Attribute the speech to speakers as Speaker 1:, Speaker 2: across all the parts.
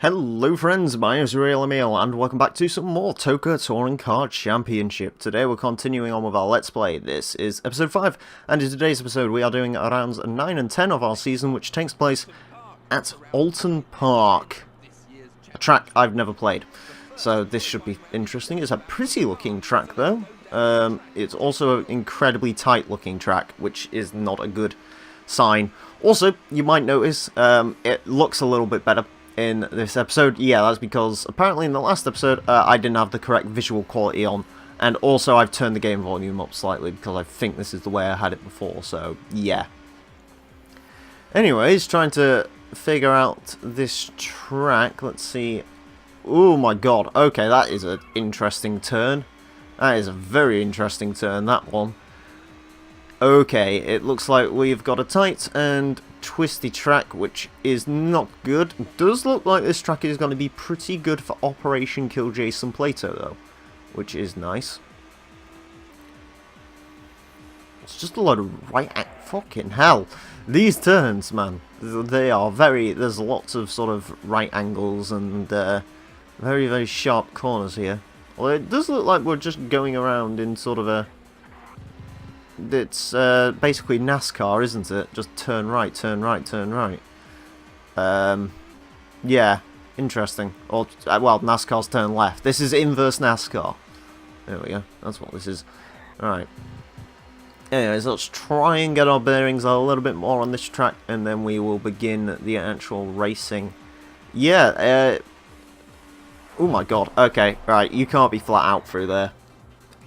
Speaker 1: Hello friends, my name is Emile and welcome back to some more TOCA Touring Car Championship. Today we're continuing on with our Let's Play. This is episode 5, and in today's episode we are doing rounds 9 and 10 of our season, which takes place at Alton Park, a track I've never played. So this should be interesting. It's a pretty looking track though. It's also an incredibly tight looking track, which is not a good sign. Also, you might notice it looks a little bit better in this episode. Yeah, that's because apparently in the last episode I didn't have the correct visual quality on, and also I've turned the game volume up slightly because I think this is the way I had it before, so yeah. Anyways, trying to figure out this track. Let's see. Oh my god, okay, that is an interesting turn. That is a very interesting turn, that one. Okay, it looks like we've got a tight and twisty track, which is not good. It does look like this track is going to be pretty good for Operation Kill Jason Plato, though, which is nice. It's just a lot of right... Fucking hell. These turns, man, they are very... There's lots of sort of right angles and very, very sharp corners here. Well, it does look like we're just going around in sort of a... It's basically NASCAR, isn't it? Just turn right, turn right, turn right. Yeah, interesting. Or, well, NASCAR's turn left. This is inverse NASCAR. There we go. That's what this is. Alright. Anyways, let's try and get our bearings a little bit more on this track, and then we will begin the actual racing. Yeah, oh my god. Okay, right, you can't be flat out through there.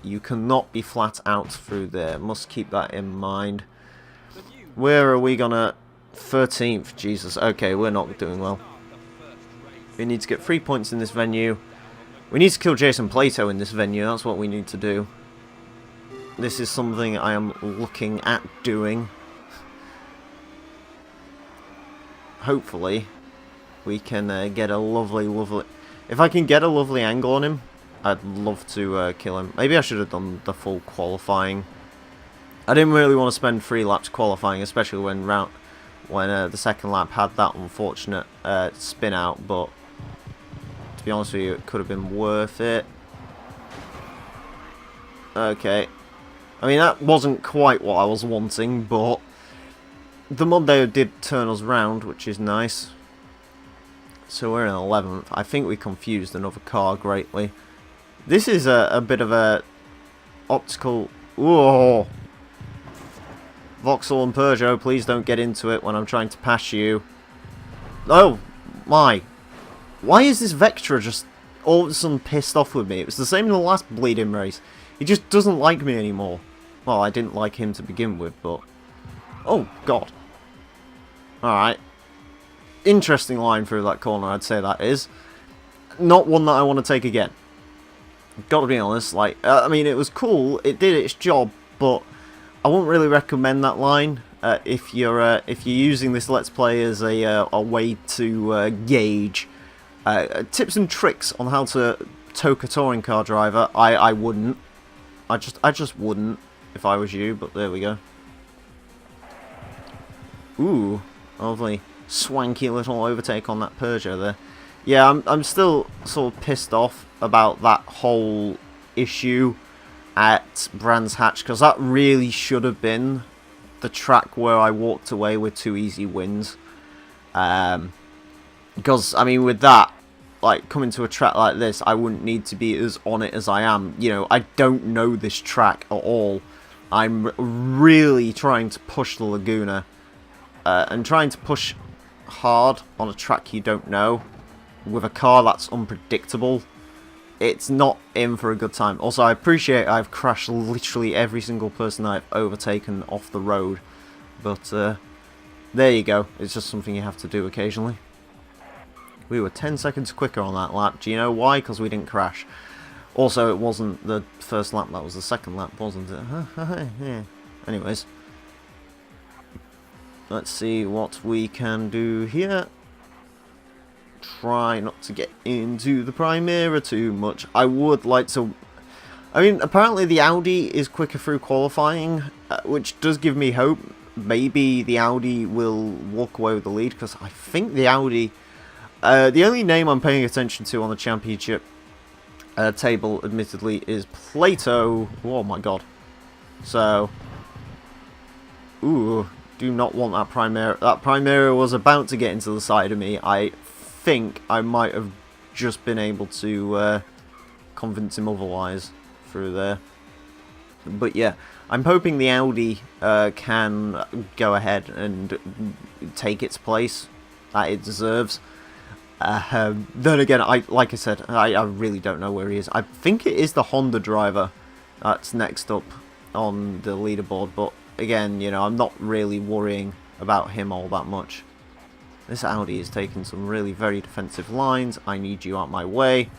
Speaker 1: You cannot be flat out through there. Must keep that in mind. Where are we gonna... 13th. Jesus. Okay, we're not doing well. We need to get 3 points in this venue. We need to kill Jason Plato in this venue. That's what we need to do. This is something I am looking at doing. Hopefully, we can get a lovely... If I can get a lovely angle on him, I'd love to kill him. Maybe I should have done the full qualifying. I didn't really want to spend 3 laps qualifying, especially when the second lap had that unfortunate spin out. But to be honest with you, it could have been worth it. Okay, I mean that wasn't quite what I was wanting, but the Mondeo did turn us round, which is nice. So we're in 11th. I think we confused another car greatly. This is a bit of a optical... Whoa! Vauxhall and Peugeot, please don't get into it when I'm trying to pass you. Oh, my. Why is this Vectra just all of a sudden pissed off with me? It was the same in the last bleeding race. He just doesn't like me anymore. Well, I didn't like him to begin with, but... Oh, God. Alright. Interesting line through that corner, I'd say that is. Not one that I want to take again. Gotta be honest, like, I mean, it was cool, it did its job, but I wouldn't really recommend that line if you're using this Let's Play as a way to gauge tips and tricks on how to TOCA touring car driver. I wouldn't. I just wouldn't if I was you, but there we go. Ooh, lovely swanky little overtake on that Peugeot there. Yeah, I'm still sort of pissed off about that whole issue at Brands Hatch, because that really should have been the track where I walked away with 2 easy wins. Because, I mean, with that, like, coming to a track like this, I wouldn't need to be as on it as I am. You know, I don't know this track at all. I'm really trying to push the Laguna, and trying to push hard on a track you don't know, with a car that's unpredictable, it's not in for a good time. Also, I appreciate I've crashed literally every single person I've overtaken off the road, but there you go. It's just something you have to do occasionally. We were 10 seconds quicker on that lap. Do you know why? Because we didn't crash. Also, it wasn't the first lap, that was the second lap, wasn't it? Yeah. Anyways, let's see what we can do here. Try not to get into the Primera too much. I would like to... I mean, apparently the Audi is quicker through qualifying, which does give me hope. Maybe the Audi will walk away with the lead, because I think the Audi The only name I'm paying attention to on the championship table, admittedly, is Plato. Oh my god. So, ooh, do not want that Primera. That Primera was about to get into the side of me. I think I might have just been able to convince him otherwise through there. But yeah, I'm hoping the Audi can go ahead and take its place that it deserves. Then again, like I said, I really don't know where he is. I think it is the Honda driver that's next up on the leaderboard, but again, you know, I'm not really worrying about him all that much. This Audi is taking some really very defensive lines. I need you out my way.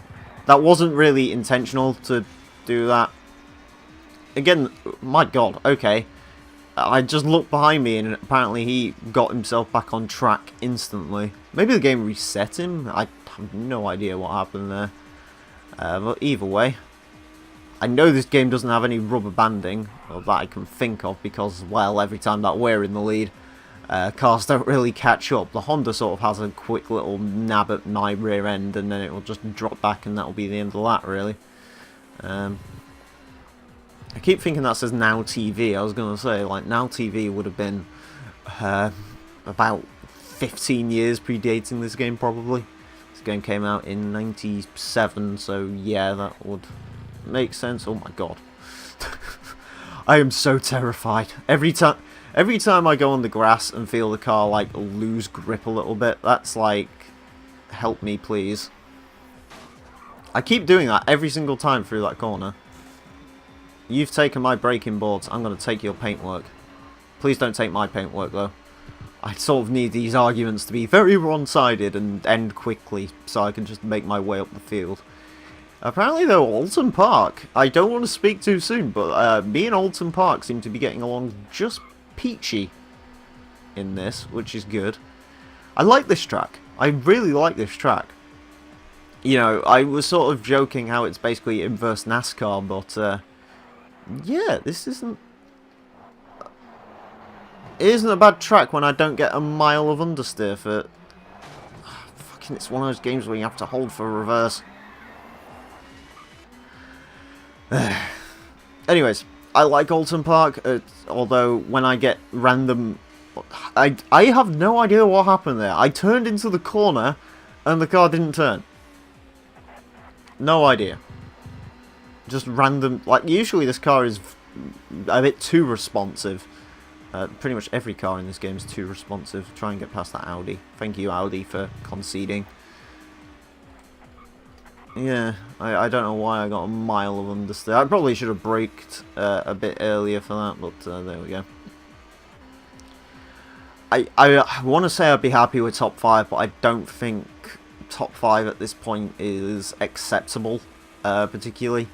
Speaker 1: That wasn't really intentional to do that. Again, my god, okay. I just looked behind me and apparently he got himself back on track instantly. Maybe the game reset him? I have no idea what happened there. But either way, I know this game doesn't have any rubber banding, or that I can think of, because, well, every time that we're in the lead, cars don't really catch up. The Honda sort of has a quick little nab at my rear end, and then it will just drop back, and that will be the end of that, really. I keep thinking that says Now TV. I was going to say, like, Now TV would have been about 15 years predating this game, probably. This game came out in 97, so yeah, that would make sense. Oh my god. I am so terrified. Every time I go on the grass and feel the car, like, lose grip a little bit, that's like, help me, please. I keep doing that every single time through that corner. You've taken my braking boards, I'm going to take your paintwork. Please don't take my paintwork, though. I sort of need these arguments to be very one-sided and end quickly, so I can just make my way up the field. Apparently, though, Alton Park, I don't want to speak too soon, but me and Alton Park seem to be getting along just peachy in this, which is good. I like this track. I really like this track. You know, I was sort of joking how it's basically inverse NASCAR, but yeah, this isn't a bad track when I don't get a mile of understeer for... Fucking, it's one of those games where you have to hold for a reverse. Anyways, I like Alton Park, although when I get random... I have no idea what happened there. I turned into the corner and the car didn't turn. No idea. Just random, like, usually this car is a bit too responsive. Pretty much every car in this game is too responsive. Try and get past that Audi. Thank you, Audi, for conceding. Yeah, I don't know why I got a mile of understeer. I probably should have braked a bit earlier for that, but there we go. I want to say I'd be happy with top 5, but I don't think top 5 at this point is acceptable, particularly.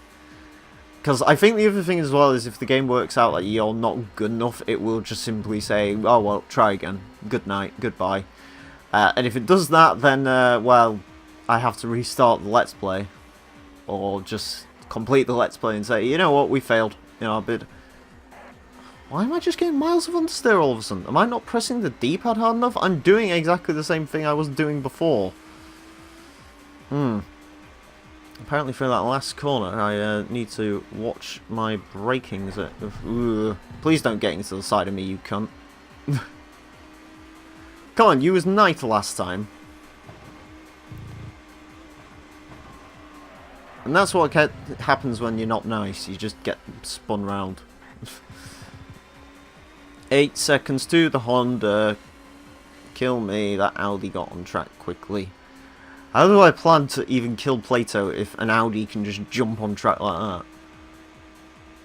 Speaker 1: Because I think the other thing as well is if the game works out that you're not good enough, it will just simply say, oh well, try again. Good night, goodbye. And if it does that, then, well, I have to restart the Let's Play. Or just complete the Let's Play and say, you know what, we failed. You know, a bit... Why am I just getting miles of understeer all of a sudden? Am I not pressing the D-pad hard enough? I'm doing exactly the same thing I was doing before. Apparently for that last corner, I need to watch my brakings. Please don't get into the side of me, you cunt. Come on, you was ninth last time. And that's what happens when you're not nice. You just get spun round. 8 seconds to the Honda. Kill me. That Audi got on track quickly. How do I plan to even kill Plato if an Audi can just jump on track like that?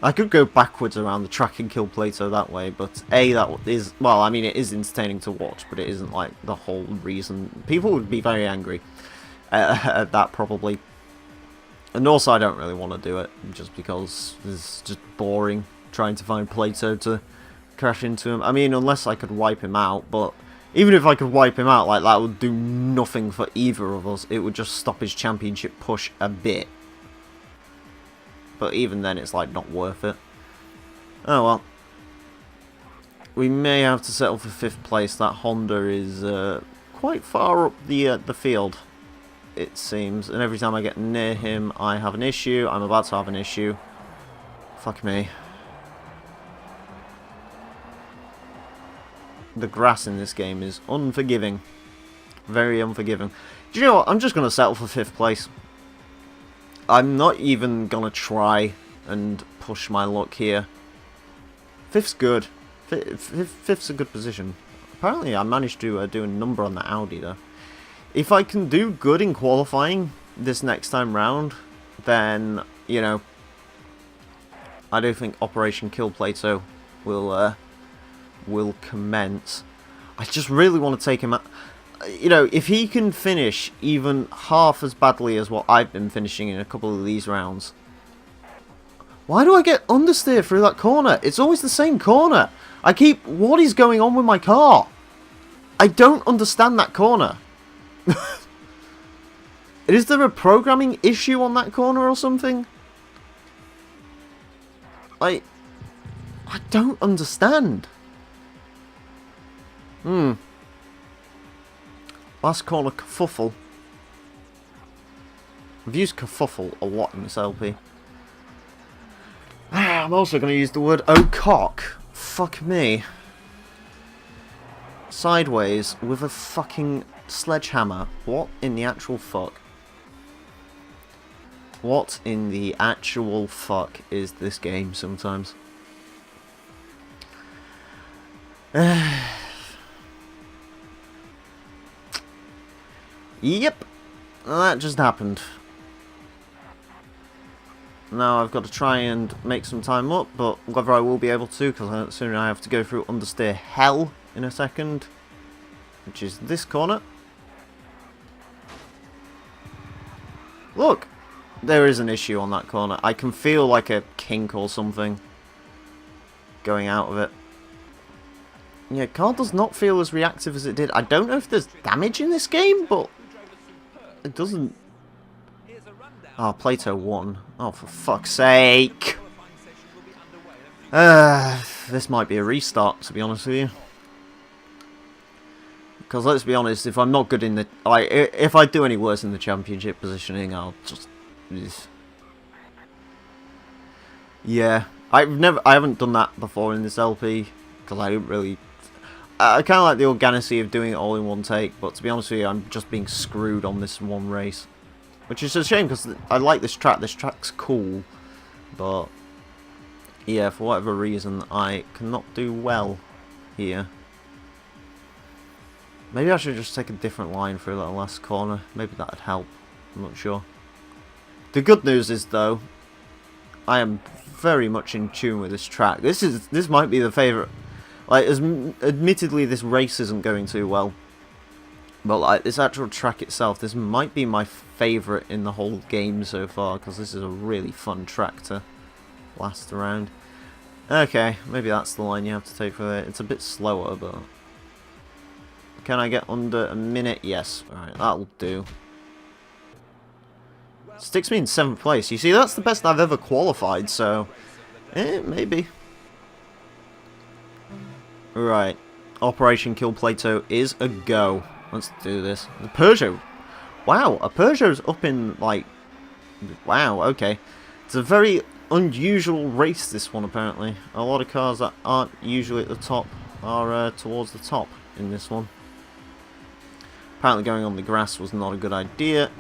Speaker 1: I could go backwards around the track and kill Plato that way, but A, that is... Well, I mean, it is entertaining to watch, but it isn't, like, the whole reason. People would be very angry at that, probably. And also, I don't really want to do it, just because it's just boring trying to find Plato to crash into him. I mean, unless I could wipe him out, but... Even if I could wipe him out, like, that would do nothing for either of us. It would just stop his championship push a bit. But even then, it's, like, not worth it. Oh, well. We may have to settle for 5th place. That Honda is quite far up the field, it seems. And every time I get near him, I have an issue. I'm about to have an issue. Fuck me. The grass in this game is unforgiving. Very unforgiving. Do you know what? I'm just going to settle for 5th place. I'm not even going to try and push my luck here. 5th's good. 5th's a good position. Apparently I managed to do a number on the Audi though. If I can do good in qualifying this next time round, then, you know, I do think Operation Kill Plato will commence. I just really want to take him out. You know, if he can finish even half as badly as what I've been finishing in a couple of these rounds. Why do I get understeer through that corner? It's always the same corner. What is going on with my car? I don't understand that corner. Is there a programming issue on that corner or something? I don't understand. Last corner kerfuffle. I've used kerfuffle a lot in this LP. I'm also going to use the word oh cock. Fuck me. Sideways with a fucking sledgehammer. What in the actual fuck? What in the actual fuck is this game sometimes? Yep. That just happened. Now I've got to try and make some time up, but whether I will be able to, because soon I have to go through understeer hell in a second, which is this corner. Look, there is an issue on that corner. I can feel like a kink or something going out of it. Yeah, car does not feel as reactive as it did. I don't know if there's damage in this game, but it doesn't. Oh, Plato won. Oh, for fuck's sake. This might be a restart, to be honest with you. Because let's be honest, if I'm not good in the... if I do any worse in the championship positioning, I'll just... Yeah. I haven't done that before in this LP, because I don't really... I kind of like the organicity of doing it all in one take, but to be honest with you, I'm just being screwed on this one race. Which is a shame, because I like this track. This track's cool. But, yeah, for whatever reason, I cannot do well here. Maybe I should just take a different line through that last corner. Maybe that would help. I'm not sure. The good news is, though, I am very much in tune with this track. This might be the favourite. Like, admittedly, this race isn't going too well. But, like, this actual track itself, this might be my favourite in the whole game so far, because this is a really fun track to last around. Okay, maybe that's the line you have to take for it. It's a bit slower, but... Can I get under a minute? Yes. Alright, that'll do. Sticks me in 7th place. You see, that's the best I've ever qualified, so... maybe. Right. Operation Kill Plato is a go. Let's do this. The Peugeot. Wow, a Peugeot's up in, like... Wow, okay. It's a very unusual race, this one, apparently. A lot of cars that aren't usually at the top are towards the top in this one. Apparently going on the grass was not a good idea.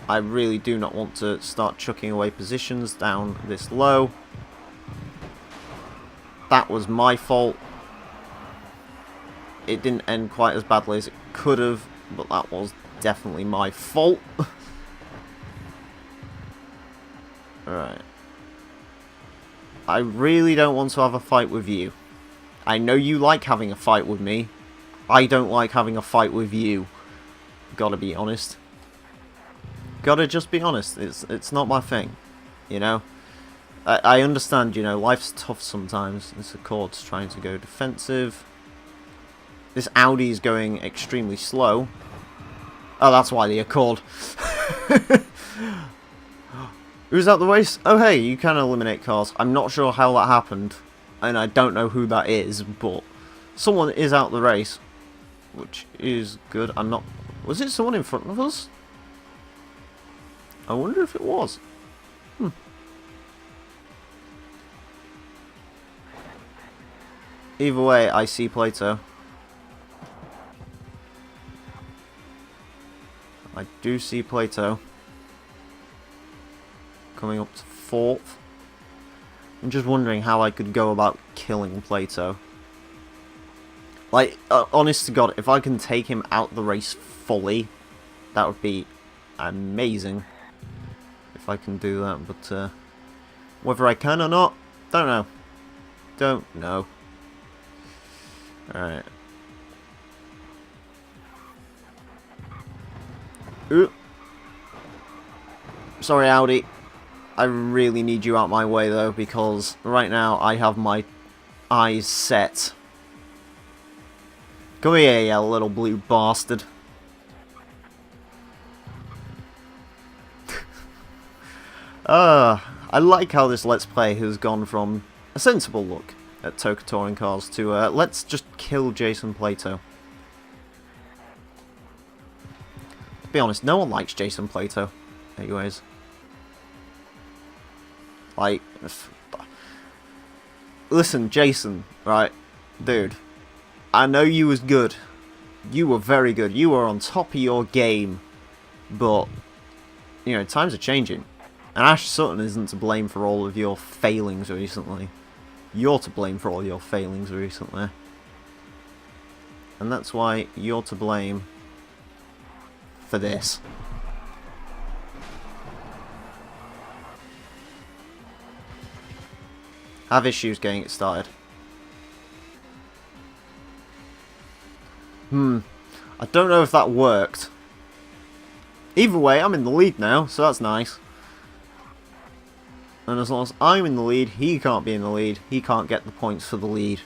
Speaker 1: I really do not want to start chucking away positions down this low. That was my fault. It didn't end quite as badly as it could have, but that was definitely my fault. Alright. I really don't want to have a fight with you. I know you like having a fight with me. I don't like having a fight with you. Gotta be honest. Gotta just be honest. It's not my thing. You know? I understand, you know, life's tough sometimes. This Accord's trying to go defensive. This Audi is going extremely slow. Oh, that's why the Accord. Who's out the race? Oh, hey, you can eliminate cars. I'm not sure how that happened. And I don't know who that is, but someone is out the race. which is good. I'm not... Was it someone in front of us? I wonder if it was. Either way, I see Plato. I do see Plato. Coming up to 4th. I'm just wondering how I could go about killing Plato. Like, honest to God, if I can take him out the race fully, that would be amazing. If I can do that, but whether I can or not, don't know. Don't know. Alright. Ooh. Sorry, Audi. I really need you out my way, though, because right now I have my eyes set. Come here, you little blue bastard. I like how this Let's Play has gone from a sensible look at TOCA touring cars to let's just kill Jason Plato. To be honest, no one likes Jason Plato. Anyways. Like, listen, Jason, right, dude, I know you was good. You were very good. You were on top of your game. But, you know, times are changing. And Ash Sutton isn't to blame for all of your failings recently. You're to blame for all your failings recently. And that's why you're to blame for this. Have issues getting it started. I don't know if that worked. Either way, I'm in the lead now, so that's nice. And as long as I'm in the lead, he can't be in the lead. He can't get the points for the lead.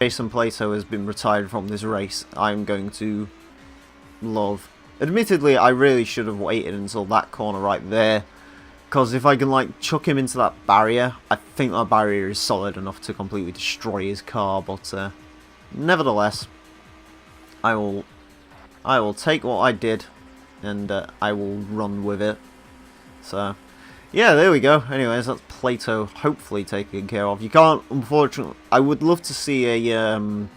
Speaker 1: Jason Plato has been retired from this race. I'm going to love. Admittedly, I really should have waited until that corner right there. Because if I can, like, chuck him into that barrier, I think that barrier is solid enough to completely destroy his car. But, nevertheless, I will take what I did, and I will run with it. So, yeah, there we go. Anyways, that's Plato hopefully taken care of. You can't, unfortunately, I would love to see a, oh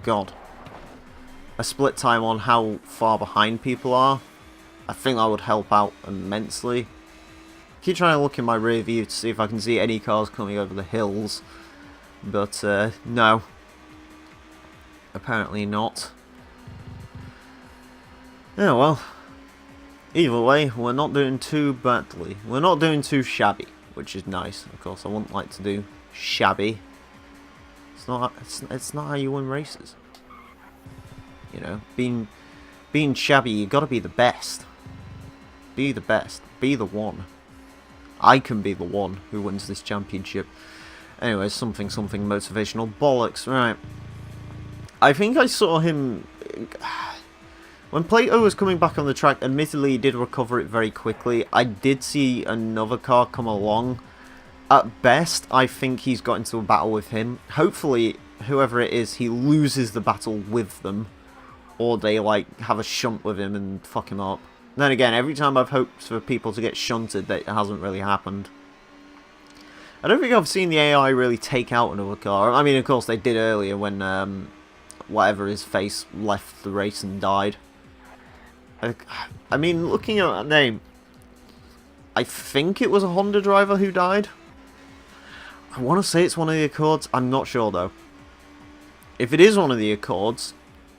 Speaker 1: god, a split time on how far behind people are. I think that would help out immensely. Keep trying to look in my rear view to see if I can see any cars coming over the hills. But, no. Apparently not. Yeah, well. Either way, we're not doing too badly. We're not doing too shabby, which is nice. Of course, I wouldn't like to do shabby. It's not how you win races. You know, being shabby, you gotta be the best. Be the best. Be the one. I can be the one who wins this championship. Anyway, something motivational bollocks. Right. I think I saw him when Plato was coming back on the track. Admittedly, he did recover it very quickly. I did see another car come along. At best, I think he's got into a battle with him. Hopefully, whoever it is, he loses the battle with them. Or they, like, have a shunt with him and fuck him up. Then again, every time I've hoped for people to get shunted, that hasn't really happened. I don't think I've seen the AI really take out another car. I mean, of course, they did earlier when, whatever his face left the race and died. I mean, looking at that name, I think it was a Honda driver who died. I want to say it's one of the Accords. I'm not sure, though. If it is one of the Accords,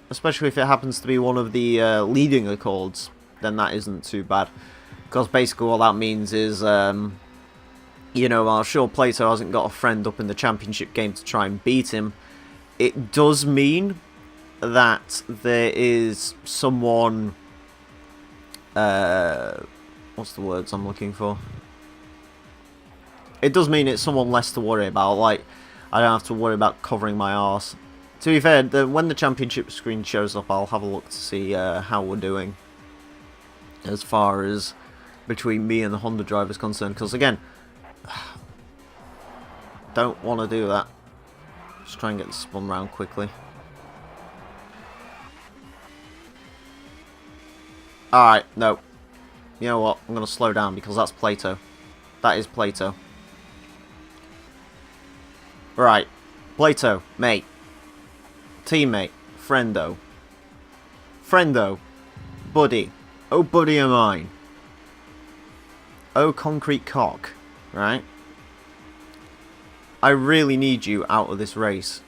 Speaker 1: especially if it happens to be one of the leading Accords, then that isn't too bad. Because basically all that means is, you know, I'm sure Plato hasn't got a friend up in the championship game to try and beat him. It does mean that there is someone, what's the words I'm looking for? It does mean it's someone less to worry about. Like, I don't have to worry about covering my arse. To be fair, when the championship screen shows up, I'll have a look to see how we're doing as far as between me and the Honda driver is concerned. Because again, don't want to do that. Just try and get the spun round quickly. Alright, no. You know what? I'm going to slow down because that's Plato. That is Plato. Right. Plato, mate. Teammate. Friendo. Friendo. Buddy. Oh, buddy of mine. Oh, concrete cock. Right? I really need you out of this race.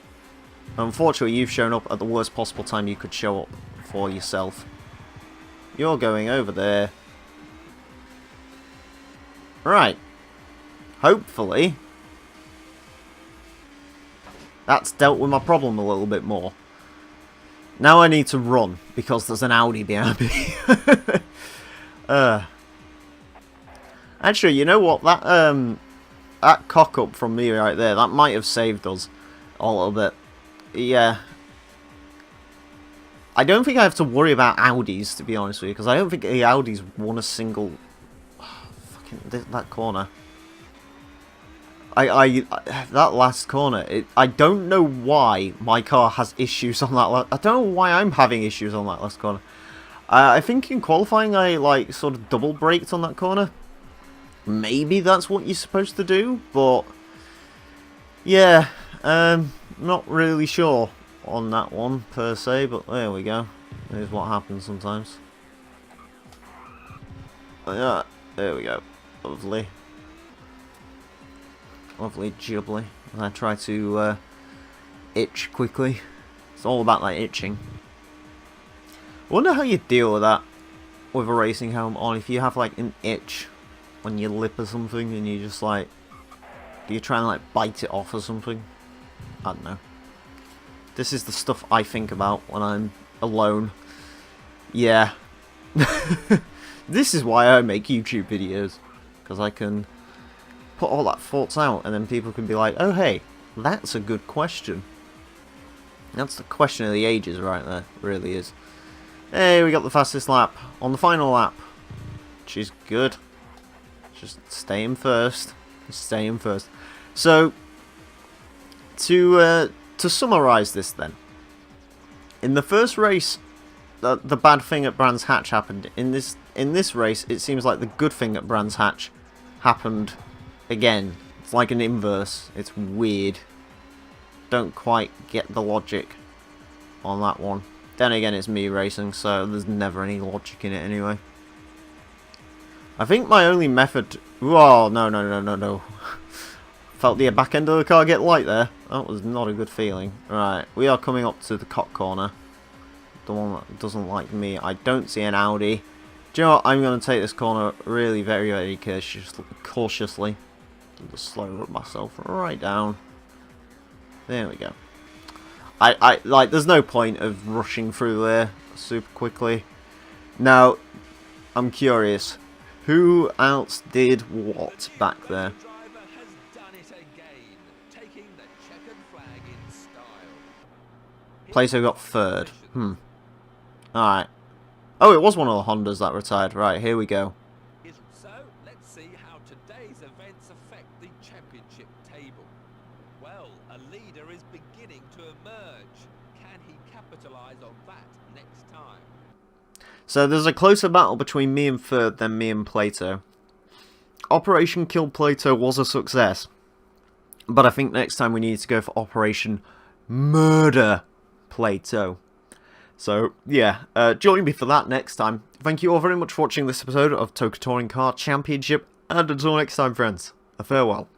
Speaker 1: Unfortunately, you've shown up at the worst possible time you could show up for yourself. You're going over there. Right. Hopefully, that's dealt with my problem a little bit more. Now I need to run because there's an Audi behind me. Actually, you know what? That cock up from me right there, that might have saved us a little bit. Yeah. I don't think I have to worry about Audis, to be honest with you, because I don't think the Audis won a single... fucking that corner. That last corner, I don't know why my car has issues on that. I don't know why I'm having issues on that last corner. I think in qualifying I like sort of double braked on that corner. Maybe that's what you're supposed to do, but yeah, not really sure on that one per se. But there we go. Here's what happens sometimes. Yeah, there we go. Lovely. Lovely jubbly. And I try to itch quickly. It's all about that itching. I wonder how you deal with that with a racing helmet on. If you have like an itch on your lip or something, and you just like, do you try and like bite it off or something? I don't know. This is the stuff I think about when I'm alone. Yeah. This is why I make YouTube videos, because I can put all that thoughts out, and then people can be like, oh hey, that's a good question. That's the question of the ages right there, it really is. Hey, we got the fastest lap on the final lap, which is good. Just staying first. Staying first. So, to summarise this then. In the first race, the bad thing at Brands Hatch happened. In this race, it seems like the good thing at Brands Hatch happened again. It's like an inverse. It's weird. Don't quite get the logic on that one. Then again, it's me racing, so there's never any logic in it anyway. I think my only method... Whoa, no. Felt the back end of the car get light there. That was not a good feeling. Right, we are coming up to the cock corner. The one that doesn't like me. I don't see an Audi. Do you know what? I'm going to take this corner really very, very cautiously. Just slow up myself right down. There we go. Like, there's no point of rushing through there super quickly. Now, I'm curious. Who else did what back there? Plato got third. Alright. Oh, it was one of the Hondas that retired. Right, here we go.
Speaker 2: So, let's see how today's events affect the championship table. Well, a leader is beginning to emerge. Can he capitalise on that next time?
Speaker 1: So there's a closer battle between me and third than me and Plato. Operation Kill Plato was a success. But I think next time we need to go for Operation Murder Plato. So, yeah, join me for that next time. Thank you all very much for watching this episode of TOCA Touring Car Championship, and until next time, friends, a farewell.